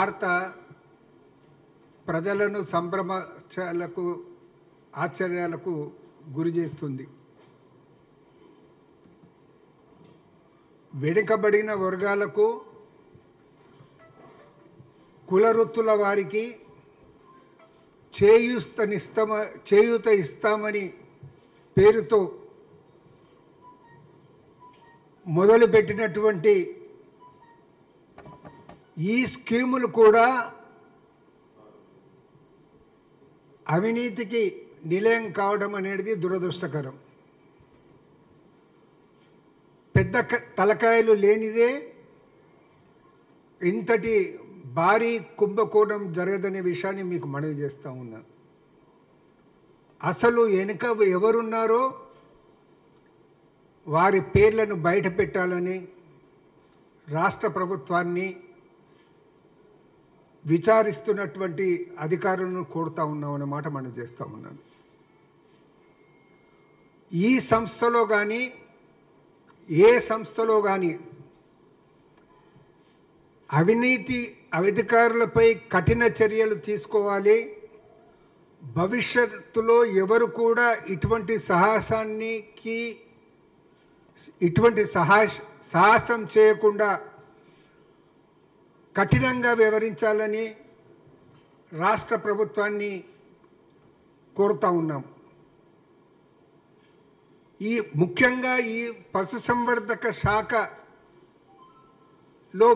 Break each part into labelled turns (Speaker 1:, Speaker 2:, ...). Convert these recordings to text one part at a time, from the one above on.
Speaker 1: వార్త ప్రజలను సంభ్రమాలకు ఆశ్చర్యాలకు గురి చేస్తుంది. వెనుకబడిన వర్గాలకు, కులవృత్తుల వారికి చేయూత ఇస్తామని పేరుతో మొదలుపెట్టినటువంటి ఈ స్కీములు కూడా అవినీతికి నిలయం కావడం అనేది దురదృష్టకరం. పెద్ద తలకాయలు లేనిదే ఇంతటి భారీ కుంభకోణం జరగదనే విషయాన్ని మీకు మనవి చేస్తూ ఉన్నా. అసలు వెనుక ఎవరున్నారో వారి పేర్లను బయట పెట్టాలని రాష్ట్ర ప్రభుత్వాన్ని విచారిస్తున్నటువంటి అధికారులను కోరుతా ఉన్నామన్నమాట మనం చేస్తూ ఉన్నాను. ఈ సంస్థలో కానీ ఏ సంస్థలో కానీ అవినీతి అధికారులపై కఠిన చర్యలు తీసుకోవాలి. భవిష్యత్తులో ఎవరు కూడా ఇటువంటి సాహసం చేయకుండా కఠినంగా వ్యవహరించాలని రాష్ట్ర ప్రభుత్వాన్ని కోరుతా ఉన్నాం. ముఖ్యంగా ఈ పశుసంవర్ధక శాఖలో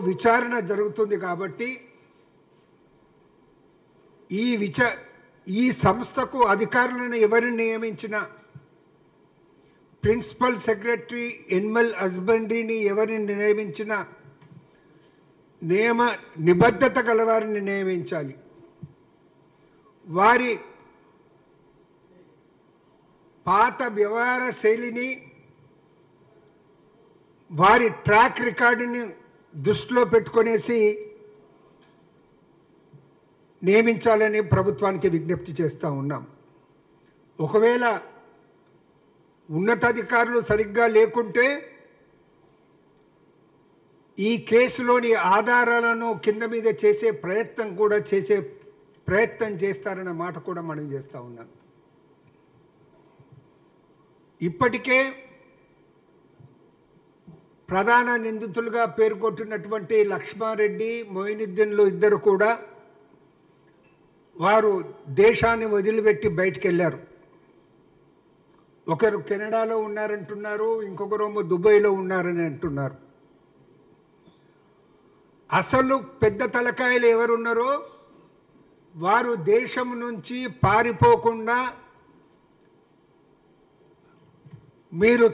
Speaker 1: విచారణ జరుగుతుంది కాబట్టి ఈ సంస్థకు అధికారులను ఎవరిని నియమించినా, ప్రిన్సిపల్ సెక్రటరీ ఎనిమల్ హస్బెండరీని ఎవరిని నియమించినా నిబద్ధత గలవారిని నియమించాలి. వారి పాత వ్యవహార శైలిని, వారి ట్రాక్ రికార్డుని దృష్టిలో పెట్టుకొనేసి నియమించాలని ప్రభుత్వానికి విజ్ఞప్తి చేస్తూ ఉన్నాం. ఒకవేళ ఉన్నతాధికారులు సరిగ్గా లేకుంటే ఈ కేసులోని ఆధారాలను కింద మీద చేసే ప్రయత్నం చేస్తారన్న మాట కూడా మనం చేస్తూ ఉన్నాం. ఇప్పటికే ప్రధాన నిందితులుగా పేర్కొంటున్నటువంటి లక్ష్మారెడ్డి, మొయినుద్దీన్లు ఇద్దరు కూడా వారు దేశాన్ని వదిలిపెట్టి బయటికి వెళ్ళారు. ఒకరు కెనడాలో ఉన్నారంటున్నారు, ఇంకొకరేమో దుబాయ్లో ఉన్నారని అంటున్నారు. అసలు పెద్ద తలకాయలు ఎవరున్నారో వారు దేశం నుంచి పారిపోకుండా మీరు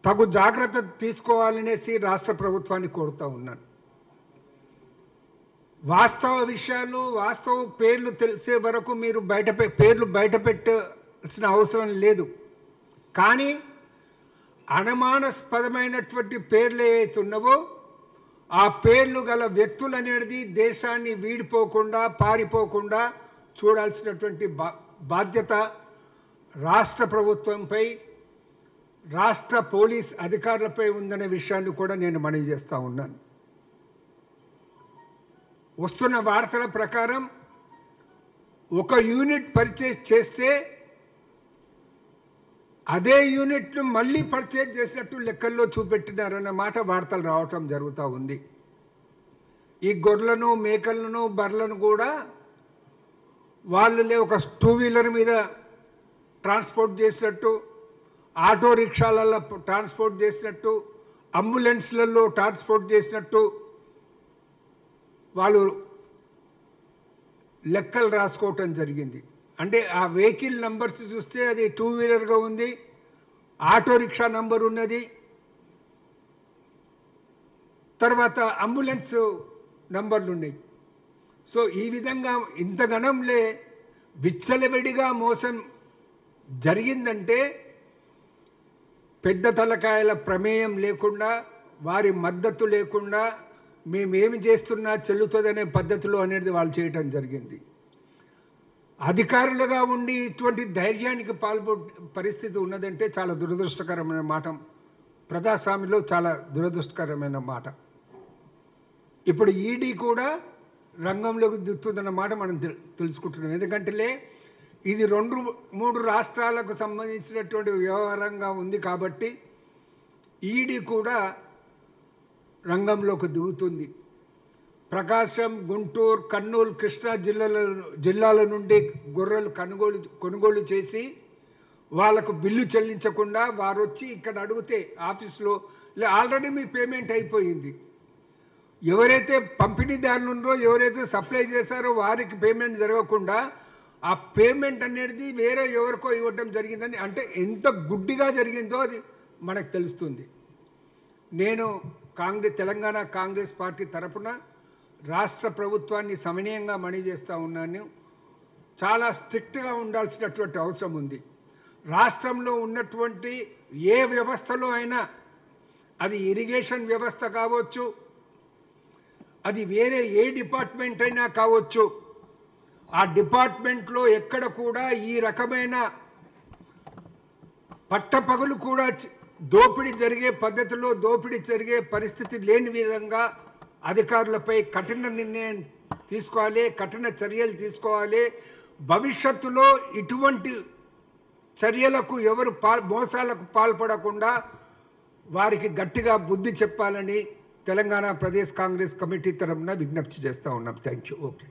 Speaker 1: తగు జాగ్రత్త తీసుకోవాలనేసి రాష్ట్ర ప్రభుత్వాన్ని కోరుతూ ఉన్నాను. వాస్తవ విషయాలు, వాస్తవ పేర్లు తెలిసే వరకు మీరు పేర్లు బయట పెట్టాల్సిన అవసరం లేదు. కానీ అనుమానాస్పదమైనటువంటి పేర్లు ఏవైతే ఉన్నావో ఆ పేర్లు గల వ్యక్తులు అనేది దేశాన్ని వీడిపోకుండా, పారిపోకుండా చూడాల్సినటువంటి బాధ్యత రాష్ట్ర ప్రభుత్వంపై, రాష్ట్ర పోలీస్ అధికారులపై ఉందనే విషయాన్ని కూడా నేను మనవి చేస్తూ ఉన్నాను. వస్తున్న వార్తల ప్రకారం ఒక యూనిట్ పర్చేజ్ చేస్తే అదే యూనిట్ను మళ్ళీ పర్చేజ్ చేసినట్టు లెక్కల్లో చూపెట్టినారన్న మాట వార్తలు రావటం జరుగుతూ ఉంది. ఈ గొర్రెలను, మేకలను, బర్రెలను కూడా వాళ్ళే ఒక 2 వీలర్ మీద ట్రాన్స్పోర్ట్ చేసినట్టు, ఆటో రిక్షాలలో ట్రాన్స్పోర్ట్ చేసినట్టు, అంబులెన్స్లలో ట్రాన్స్పోర్ట్ చేసినట్టు వాళ్ళు లెక్కలు రాసుకోవటం జరిగింది. అంటే ఆ వెహికల్ నంబర్స్ చూస్తే అది 2 వీలర్గా ఉంది, ఆటో రిక్షా నంబర్ ఉన్నది, తర్వాత అంబులెన్స్ నంబర్లు ఉన్నాయి. సో ఈ విధంగా ఇంత గణంలే విచ్చలవిడిగా మోసం జరిగిందంటే పెద్ద తలకాయల ప్రమేయం లేకుండా, వారి మద్దతు లేకుండా మేమేమి చేస్తున్నా చెల్లుతుందనే పద్ధతిలో అనేది వాళ్ళు చేయటం జరిగింది. అధికారులుగా ఉండి ఇటువంటి ధైర్యానికి పరిస్థితి ఉన్నదంటే చాలా దురదృష్టకరమైన మాట. ప్రజాస్వామ్యంలో చాలా దురదృష్టకరమైన మాట. ఇప్పుడు ఈడీ కూడా రంగంలోకి దిగుతుందన్నమాట మనం తెలుసుకుంటున్నాం. ఎందుకంటే ఇది 2-3 రాష్ట్రాలకు సంబంధించినటువంటి వ్యవహారంగా ఉంది కాబట్టి ఈడీ కూడా రంగంలోకి దిగుతుంది. ప్రకాశం, గుంటూరు, కర్నూలు, కృష్ణా జిల్లాల నుండి గొర్రెలు కొనుగోలు చేసి వాళ్ళకు బిల్లు చెల్లించకుండా వారు వచ్చి ఇక్కడ అడిగితే ఆఫీస్లో ఆల్రెడీ మీ పేమెంట్ అయిపోయింది. ఎవరైతే పంపిణీదారులు ఉన్నారో, ఎవరైతే సప్లై చేశారో వారికి పేమెంట్ జరగకుండా ఆ పేమెంట్ అనేది వేరే ఎవరికో ఇవ్వడం జరిగిందని, అంటే ఎంత గుడ్డిగా జరిగిందో అది మనకు తెలుస్తుంది. నేను తెలంగాణ కాంగ్రెస్ పార్టీ తరఫున రాష్ట్ర ప్రభుత్వాన్ని సమన్వయంగా మనీ చేస్తూ ఉన్నాను. చాలా స్ట్రిక్ట్గా ఉండాల్సినటువంటి అవసరం ఉంది. రాష్ట్రంలో ఉన్నటువంటి ఏ వ్యవస్థలో అయినా, అది ఇరిగేషన్ వ్యవస్థ కావచ్చు, అది వేరే ఏ డిపార్ట్మెంట్ అయినా కావచ్చు, ఆ డిపార్ట్మెంట్లో ఎక్కడ కూడా ఈ రకమైన పట్టపగలు కూడా దోపిడీ జరిగే పద్ధతిలో దోపిడీ జరిగే పరిస్థితి లేని విధంగా అధికారులపై కఠిన నిర్ణయం తీసుకోవాలి, కఠిన చర్యలు తీసుకోవాలి. భవిష్యత్తులో ఇటువంటి చర్యలకు ఎవరు మోసాలకు పాల్పడకుండా వారికి గట్టిగా బుద్ధి చెప్పాలని తెలంగాణ ప్రదేశ్ కాంగ్రెస్ కమిటీ తరఫున విజ్ఞప్తి చేస్తూ ఉన్నాం. Thank you. ఓకే.